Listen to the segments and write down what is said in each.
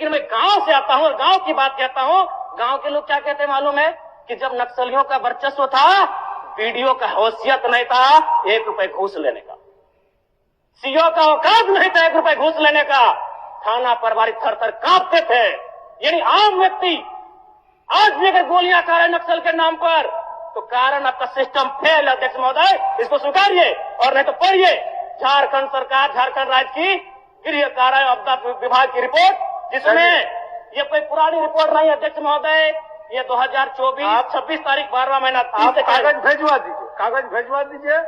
लेकिन मैं गांव से आता हूं और गांव की बात कहता हूं। गांव के लोग क्या कहते हैं मालूम है कि जब नक्सलियों का वर्चस्व था, वीडियो का हैसियत नहीं था 1 रुपए घूस लेने का, सीओ का औकात नहीं था 1 रुपए घूस लेने का, थाना प्रभारी थर थर कांपते थे। यानी आम व्यक्ति आज भी अगर गोलियां खा रहे नक्सल के नाम पर, तो कारण आपका सिस्टम फेल है अध्यक्ष महोदय, इसको स्वीकारिए और नहीं तो पढ़िए झारखंड सरकार, झारखंड राज्य की गृह कार्य आपदा विभाग की रिपोर्ट, जिसमें ये कोई पुरानी रिपोर्ट नहीं अध्यक्ष महोदय, ये 2024 26 तारीख 12वां महीना। आप कागज भेजवा दीजिए, कागज भेजवा दीजिए।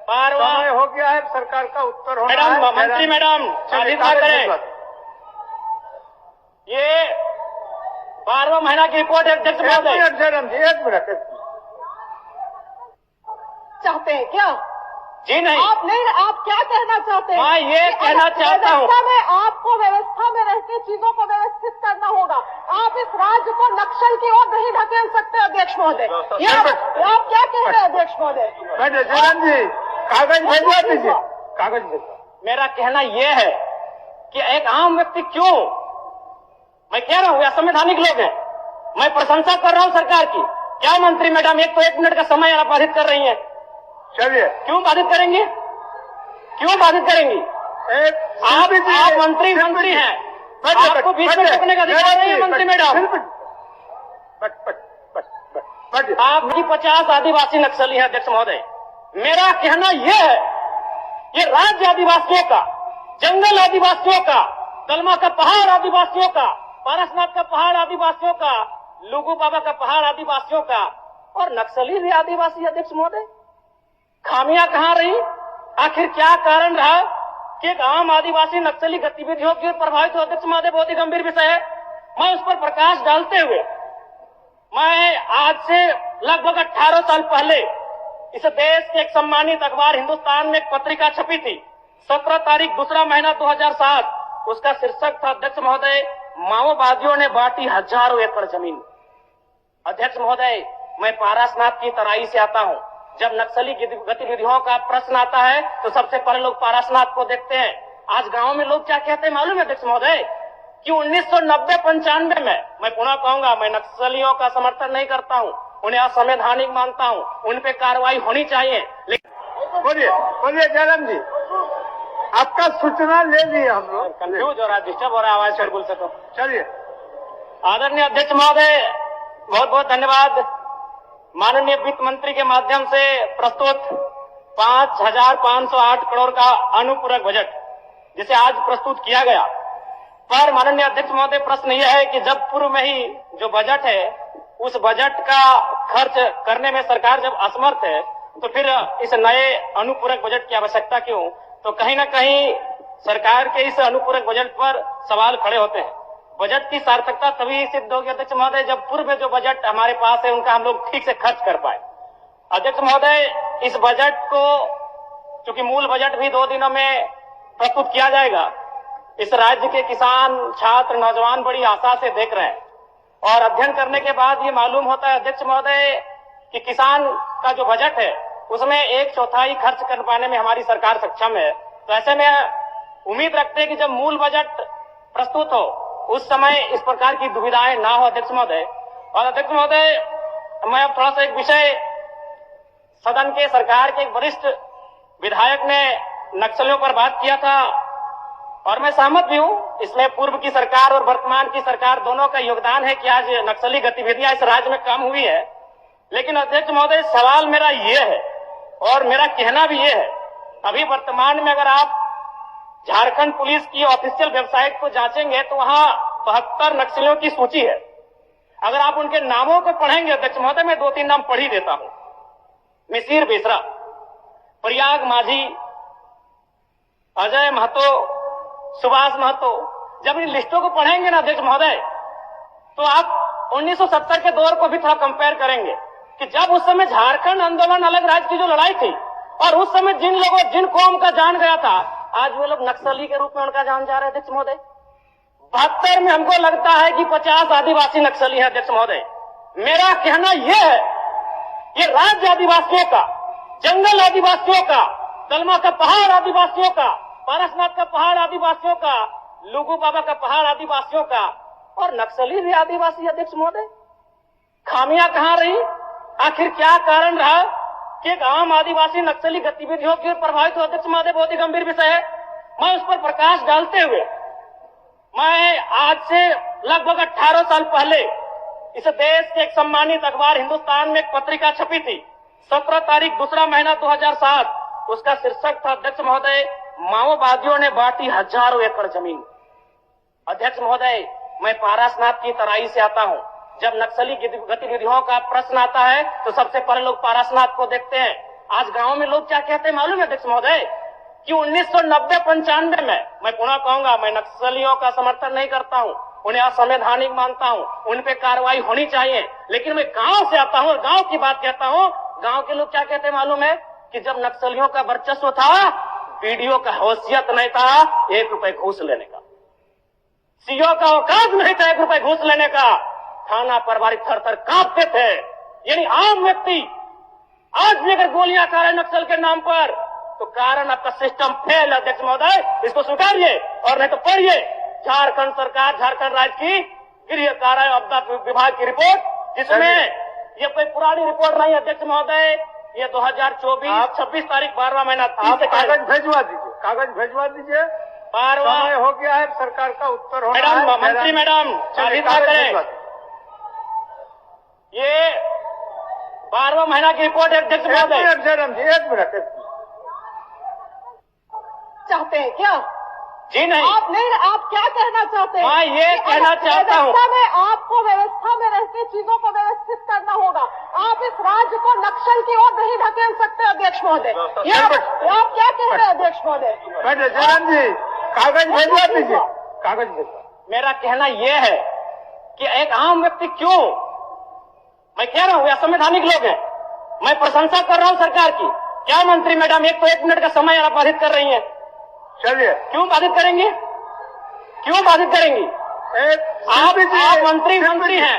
12वां समय हो गया है, सरकार का उत्तर होना है। मैडम, मंत्री मैडम अधिकार करें, ये 12वां महीना की रिपोर्ट है अध्यक्ष महोदय। एक मिनट चाहते हैं क्या? जी नहीं, आप नहीं, आप क्या कहना चाहते हैं? मैं ये कहना चाहता हूँ, व्यवस्था में आपको व्यवस्था में रहकर चीजों को व्यवस्थित करना होगा। आप इस राज्य को नक्सल की ओर नहीं ढकेल सकते अध्यक्ष महोदय। आप क्या कह रहे हैं अध्यक्ष महोदय? जयराम जी, कागज भेजवा दीजिए, कागज भेजवा। मेरा कहना यह है कि एक आम व्यक्ति क्यों, मैं कह रहा हूँ यह संवैधानिक लोग हैं, मैं प्रशंसा कर रहा हूँ सरकार की। क्या मंत्री मैडम, एक तो 1 मिनट का समय आप बाधित कर रही हैं, चलिए। क्यों बाधित करेंगी, क्यों बाधित करेंगी? आप मंत्री हैं, आपको बीच में रोकने का अधिकार नहीं है मंत्री मैडम। आपकी 50 आदिवासी नक्सली हैं अध्यक्ष महोदय। मेरा कहना यह है, ये राज्य आदिवासियों का, जंगल आदिवासियों का, दलमा का पहाड़ आदिवासियों का, पारसनाथ का पहाड़ आदिवासियों का, लुगू बाबा का पहाड़ आदिवासियों का, और नक्सली भी आदिवासी अध्यक्ष महोदय। खामियां कहां रही? आखिर क्या कारण रहा कि एक आम आदिवासी नक्सली गतिविधियों की प्रभावित हो? अध्यक्ष महोदय, बहुत ही गंभीर विषय है। मैं उस पर प्रकाश डालते हुए, मैं आज से लगभग 18 साल पहले इस देश के एक सम्मानित अखबार हिंदुस्तान में एक पत्रिका छपी थी, 17 तारीख 2रा महीना 2007। उसका शीर्षक था अध्यक्ष महोदय, माओवादियों ने बांटी हजारों एकड़ जमीन। अध्यक्ष महोदय, मैं पारसनाथ की तराई से आता हूं। जब नक्सली गतिविधियों का प्रश्न आता है तो सबसे पहले लोग पारसनाथ को देखते हैं। आज गांव में लोग क्या कहते हैं मालूम है अध्यक्ष महोदय, कि 1990-95 में, मैं पुनः कहूंगा, मैं नक्सलियों का समर्थन नहीं करता हूं, उन्हें असंवैधानिक मानता हूं, उन पे कार्रवाई होनी चाहिए। लेकिन बोलिए जयराम जी, आपका सूचना ले लिए हम लोग। कंफ्यूज हो रहा है, डिस्टर्ब हो रहा है आवाज, शेरगुल से। तो चलिए। आदरणीय अध्यक्ष महोदय, बहुत बहुत धन्यवाद। माननीय वित्त मंत्री के माध्यम से प्रस्तुत 5508 करोड़ का अनुपूरक बजट, जिसे आज प्रस्तुत किया गया, पर माननीय अध्यक्ष महोदय प्रश्न यह है कि जब पूर्व में ही जो बजट है, उस बजट का खर्च करने में सरकार जब असमर्थ है, तो फिर इस नए अनुपूरक बजट की आवश्यकता क्यों? तो कहीं ना कहीं सरकार के इस अनुपूरक बजट पर सवाल खड़े होते हैं। बजट की सार्थकता तभी सिद्ध होगी अध्यक्ष महोदय, जब पूर्व में जो बजट हमारे पास है उनका हम लोग ठीक से खर्च कर पाए। अध्यक्ष महोदय, इस बजट को, चूंकि मूल बजट भी 2 दिनों में प्रस्तुत किया जाएगा, इस राज्य के किसान, छात्र, नौजवान बड़ी आशा से देख रहे हैं, और अध्ययन करने के बाद ये मालूम होता है अध्यक्ष महोदय कि किसान का जो बजट है उसमें 1/4 खर्च कर पाने में हमारी सरकार सक्षम है। तो ऐसे में उम्मीद रखते हैं कि जब मूल बजट प्रस्तुत हो उस समय इस प्रकार की दुविधाएं ना हो अध्यक्ष महोदय। और अध्यक्ष महोदय, मैं अब थोड़ा सा एक विषय, सदन के सरकार के एक वरिष्ठ विधायक ने नक्सलियों पर बात किया था, और मैं सहमत भी हूं, इसमें पूर्व की सरकार और वर्तमान की सरकार दोनों का योगदान है कि आज नक्सली गतिविधियां इस राज्य में कम हुई है। लेकिन अध्यक्ष महोदय, सवाल मेरा ये है और मेरा कहना भी ये है, अभी वर्तमान में अगर आप झारखंड पुलिस की ऑफिशियल वेबसाइट को जांचेंगे तो वहां 72 नक्सलियों की सूची है। अगर आप उनके नामों को पढ़ेंगे अध्यक्ष महोदय, मैं 2-3 नाम पढ़ ही देता हूं। मिसिर बेसरा, प्रयाग माझी, अजय महतो, सुभाष महतो। जब इन लिस्टों को पढ़ेंगे ना अध्यक्ष महोदय, तो आप 1970 के दौर को भी थोड़ा कंपेयर करेंगे कि जब उस समय झारखंड आंदोलन, अलग राज्य की जो लड़ाई थी, और उस समय जिन लोगों, जिन कौम का जान गया था, आज वो लोग नक्सली के रूप में उनका जान जा रहे हैं अध्यक्ष महोदय। 72 में हमको लगता है कि 50 आदिवासी नक्सली हैं अध्यक्ष महोदय। मेरा कहना यह है, ये राज्य आदिवासियों का, जंगल आदिवासियों का, दलमा का पहाड़ आदिवासियों का, पारसनाथ का पहाड़ आदिवासियों का, लुगू बाबा का पहाड़ आदिवासियों का, और नक्सली भी आदिवासी अध्यक्ष महोदय। खामियां कहां रही? आखिर क्या कारण रहा कि एक आम आदिवासी नक्सली गतिविधियों की ओर प्रभावित हो? अध्यक्ष महोदय, बहुत ही गंभीर विषय है। मैं उस पर प्रकाश डालते हुए, मैं आज से लगभग 18 साल पहले इस देश के एक सम्मानित अखबार हिंदुस्तान में एक पत्रिका छपी थी, 17 तारीख दूसरा महीना 2007। उसका शीर्षक था, अध्यक्ष महोदय, माओवादियों ने बांटी हजारों एकड़ जमीन। अध्यक्ष महोदय, मैं पारसनाथ की तराई से आता हूं। जब नक्सली गतिविधियों का प्रश्न आता है तो सबसे पहले लोग पारसनाथ को देखते हैं। आज गांव में लोग क्या कहते हैं मालूम है अध्यक्ष महोदय? कि 1990-95 में, मैं पुनः कहूंगा, मैं नक्सलियों का समर्थन नहीं करता हूं, उन्हें असंवैधानिक मानता हूं, उन पे कार्रवाई होनी चाहिए, लेकिन मैं गांव से आता हूं और गांव की बात कहता हूं। गांव के लोग क्या कहते हैं मालूम है? कि जब नक्सलियों का वर्चस्व था, बीडीओ का हैसियत नहीं था 1 रुपए घूस लेने का, सीओ का औकात नहीं था 1 रुपए घूस लेने का, थाना प्रभारी थर-थर कांपते थे। यानी आम व्यक्ति आज भी अगर गोलियां खा रहे नक्सल के नाम पर, तो कारण आपका सिस्टम फेल है अध्यक्ष महोदय, इसको स्वीकारिए और नहीं तो पढ़िए झारखंड सरकार, झारखंड राज्य की गृह कारा आपदा विभाग की रिपोर्ट, जिसमें ये कोई पुरानी रिपोर्ट नहीं है अध्यक्ष महोदय, ये 2024 26 तारीख 12वां महीना। आप कागज भिजवा दीजिए, कागज भिजवा दीजिए। 12वां समय हो गया है, सरकार का उत्तर होना है। मैडम, मंत्री मैडम, चलिए, अभी क्या कागज करें? भिजवा दीजिए। ये 12वां महीना की रिपोर्ट है अध्यक्ष एक महोदय। मिनट जयराम जी, एक मिनट। चाहते हैं क्या? जी नहीं, आप नहीं, आप क्या कहना चाहते हैं? मैं ये कि कहना चाहता हूं, व्यवस्था में आपको व्यवस्था में रहकर चीजों को व्यवस्थित करना होगा। आप इस राज्य को नक्सल की ओर नहीं ढकेल सकते अध्यक्ष महोदय। ये आप क्या कह रहे हैं अध्यक्ष महोदय? बैठे जयराम जी, कागज भिजवा दीजिए, कागज भिजवा। मेरा कहना यह है कि एक आम व्यक्ति क्यों, मैं कह रहा हूं ये असंवैधानिक लोग हैं, मैं प्रशंसा कर रहा हूं सरकार की। क्या मंत्री मैडम, एक तो 1 मिनट का समय आप बाधित कर रही हैं, चलिए, क्यों बाधित करेंगी? क्यों बाधित करेंगी? आप मंत्री हैं,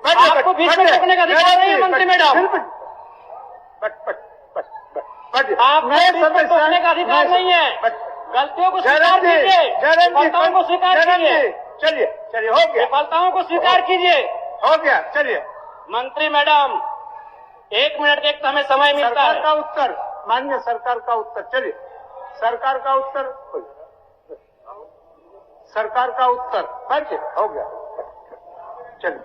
आपको बीच में रोकने का अधिकार नहीं है मंत्री मैडम, आपको बीच में रोकने का अधिकार नहीं है। गलतियों को स्वीकार कीजिए, विफलताओं को स्वीकार कीजिए, चलिए चलिए, हो गया, विफलताओं को स्वीकार कीजिए। हो गया, चलिए। मंत्री मैडम, 1 मिनट के एक हमें समय मिलता सरकार है। का उत्तर, माननीय सरकार का उत्तर, चलिए, सरकार का उत्तर, सरकार का उत्तर, बैठिए, हो गया, चलिए।